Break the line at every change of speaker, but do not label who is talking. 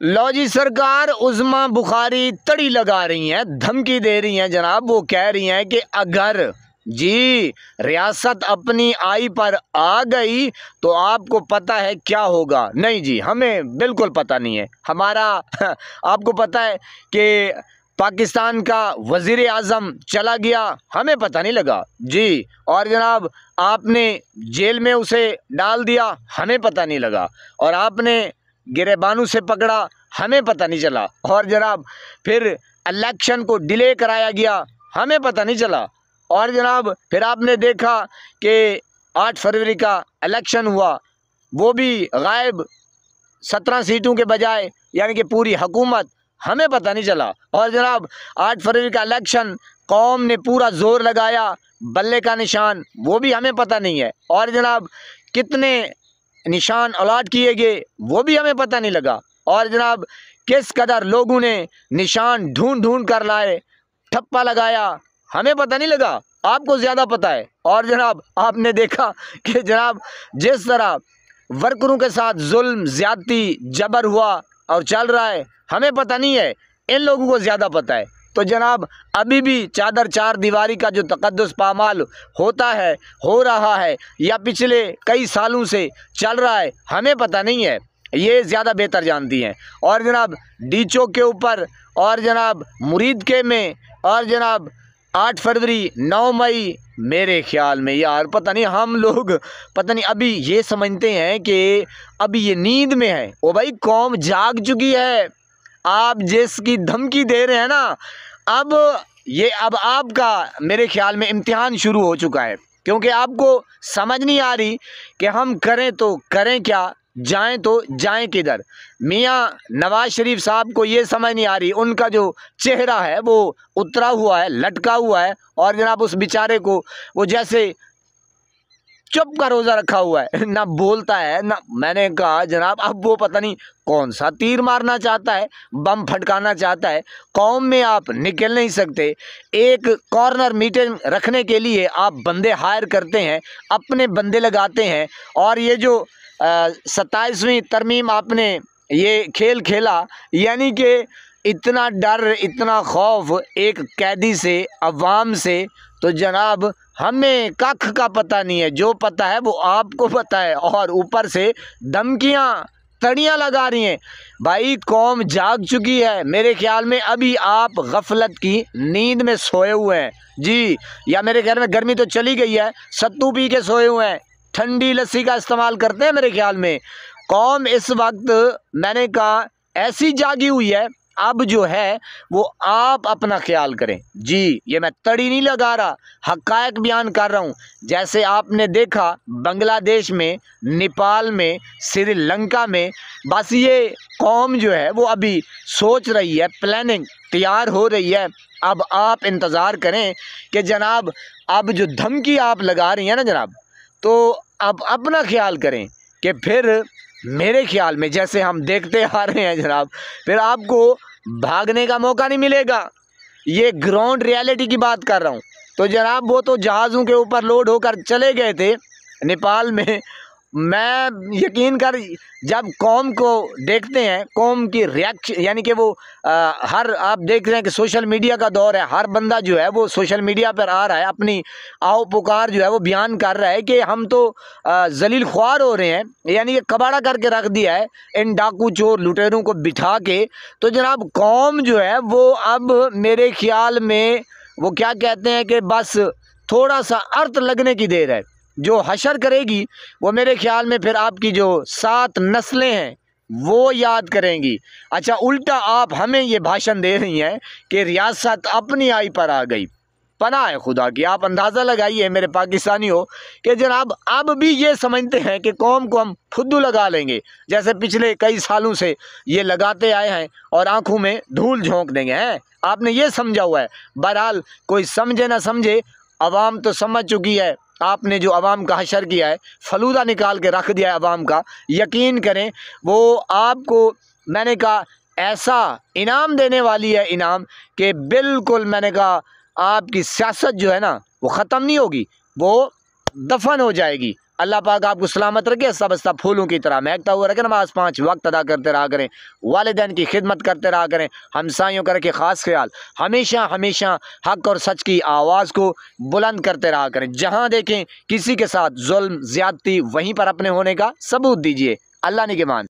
लो जी, सरकार उस्मा बुखारी तड़ी लगा रही हैं, धमकी दे रही हैं जनाब। वो कह रही हैं कि अगर जी रियासत अपनी आई पर आ गई तो आपको पता है क्या होगा। नहीं जी, हमें बिल्कुल पता नहीं है। हमारा आपको पता है कि पाकिस्तान का वजीर आज़म चला गया, हमें पता नहीं लगा जी। और जनाब आपने जेल में उसे डाल दिया, हमें पता नहीं लगा। और आपने गिरेबानू से पकड़ा, हमें पता नहीं चला। और जनाब फिर इलेक्शन को डिले कराया गया, हमें पता नहीं चला। और जनाब फिर आपने देखा कि 8 फरवरी का इलेक्शन हुआ, वो भी गायब, 17 सीटों के बजाय, यानी कि पूरी हुकूमत, हमें पता नहीं चला। और जनाब 8 फरवरी का इलेक्शन कौम ने पूरा जोर लगाया, बल्ले का निशान, वो भी हमें पता नहीं है। और जनाब कितने निशान अलॉट किए गए, वो भी हमें पता नहीं लगा। और जनाब किस कदर लोगों ने निशान ढूंढ ढूंढ कर लाए, ठप्पा लगाया, हमें पता नहीं लगा, आपको ज़्यादा पता है। और जनाब आपने देखा कि जनाब जिस तरह वर्करों के साथ जुल्म, ज़्यादती, जबर हुआ और चल रहा है, हमें पता नहीं है, इन लोगों को ज़्यादा पता है। तो जनाब अभी भी चादर चार दीवारी का जो तकद्दुस पामाल होता है, हो रहा है, या पिछले कई सालों से चल रहा है, हमें पता नहीं है, ये ज़्यादा बेहतर जानती हैं। और जनाब डीचो के ऊपर, और जनाब मुरीद के में, और जनाब 8 फरवरी, 9 मई, मेरे ख्याल में यार पता नहीं, हम लोग पता नहीं अभी ये समझते हैं कि अभी ये नींद में है। ओ भाई, कौम जाग चुकी है। आप जिसकी धमकी दे रहे हैं ना, अब आपका मेरे ख्याल में इम्तिहान शुरू हो चुका है। क्योंकि आपको समझ नहीं आ रही कि हम करें तो करें क्या, जाएं तो जाएं किधर। मियाँ नवाज शरीफ साहब को ये समझ नहीं आ रही, उनका जो चेहरा है वो उतरा हुआ है, लटका हुआ है। और जनाब उस बेचारे को वो जैसे चुप का रोज़ा रखा हुआ है, ना बोलता है ना। मैंने कहा जनाब अब वो पता नहीं कौन सा तीर मारना चाहता है, बम फटकाना चाहता है। कौम में आप निकल नहीं सकते। एक कॉर्नर मीटिंग रखने के लिए आप बंदे हायर करते हैं, अपने बंदे लगाते हैं। और ये जो 27वीं तरमीम आपने ये खेल खेला, यानी कि इतना डर, इतना खौफ एक कैदी से, अवाम से, तो जनाब हमें कख का पता नहीं है। जो पता है वो आपको पता है, और ऊपर से धमकियाँ, तड़ियाँ लगा रही हैं। भाई कौम जाग चुकी है। मेरे ख्याल में अभी आप गफलत की नींद में सोए हुए हैं जी, या मेरे ख्याल में गर्मी तो चली गई है, सत्तू पी के सोए हुए हैं, ठंडी लस्सी का इस्तेमाल करते हैं। मेरे ख्याल में कौम इस वक्त, मैंने कहा, ऐसी जागी हुई है। अब जो है वो आप अपना ख्याल करें जी। ये मैं तड़ी नहीं लगा रहा, हक़ायक़ बयान कर रहा हूँ। जैसे आपने देखा बांग्लादेश में, नेपाल में, श्रीलंका में, बस ये कौम जो है वो अभी सोच रही है, प्लानिंग तैयार हो रही है। अब आप इंतज़ार करें कि जनाब अब जो धमकी आप लगा रही हैं ना जनाब, तो अब अपना ख्याल करें कि फिर मेरे ख्याल में जैसे हम देखते आ रहे हैं जनाब, फिर आपको भागने का मौका नहीं मिलेगा। ये ग्राउंड रियलिटी की बात कर रहा हूँ। तो जनाब वो तो जहाज़ों के ऊपर लोड होकर चले गए थे नेपाल में। मैं यकीन कर, जब कौम को देखते हैं, कौम की रिएक्शन, यानी कि वो हर, आप देख रहे हैं कि सोशल मीडिया का दौर है, हर बंदा जो है वो सोशल मीडिया पर आ रहा है, अपनी आओ पुकार जो है वो बयान कर रहा है कि हम तो जलील ख्वार हो रहे हैं, यानी कि कबाड़ा करके रख दिया है इन डाकू चोर लुटेरों को बिठा के। तो जनाब कौम जो है वो अब मेरे ख्याल में वो क्या कहते हैं कि बस थोड़ा सा अर्थ लगने की देर है। जो हशर करेगी वो मेरे ख्याल में फिर आपकी जो 7 नस्लें हैं वो याद करेंगी। अच्छा, उल्टा आप हमें ये भाषण दे रही हैं कि रियासत अपनी आई पर आ गई। पनाह है खुदा की, आप अंदाज़ा लगाइए मेरे पाकिस्तानियों कि जनाब अब भी ये समझते हैं कि कौम को हम फुद्दू लगा लेंगे, जैसे पिछले कई सालों से ये लगाते आए हैं, और आंखों में धूल झोंक देंगे हैं। आपने ये समझा हुआ है। बहरहाल कोई समझे ना समझे, अवाम तो समझ चुकी है। आपने जो अवाम का हशर किया है, फलूदा निकाल के रख दिया है अवाम का, यकीन करें वो आपको, मैंने कहा, ऐसा इनाम देने वाली है, इनाम कि बिल्कुल, मैंने कहा, आपकी सियासत जो है ना वो ख़त्म नहीं होगी, वो दफन हो जाएगी। अल्लाह पाक आपको सलामत रखे, सब फूलों की तरह महकता हुआ रखे। नमाज 5 वक्त अदा करते रहा करें, वालिदैन की खिदमत करते रहा करें, हमसायों का रखे ख़ास ख्याल, हमेशा हमेशा हक और सच की आवाज़ को बुलंद करते रहा करें। जहाँ देखें किसी के साथ जुल्म ज़्यादती, वहीं पर अपने होने का सबूत दीजिए। अल्लाह निगहबान।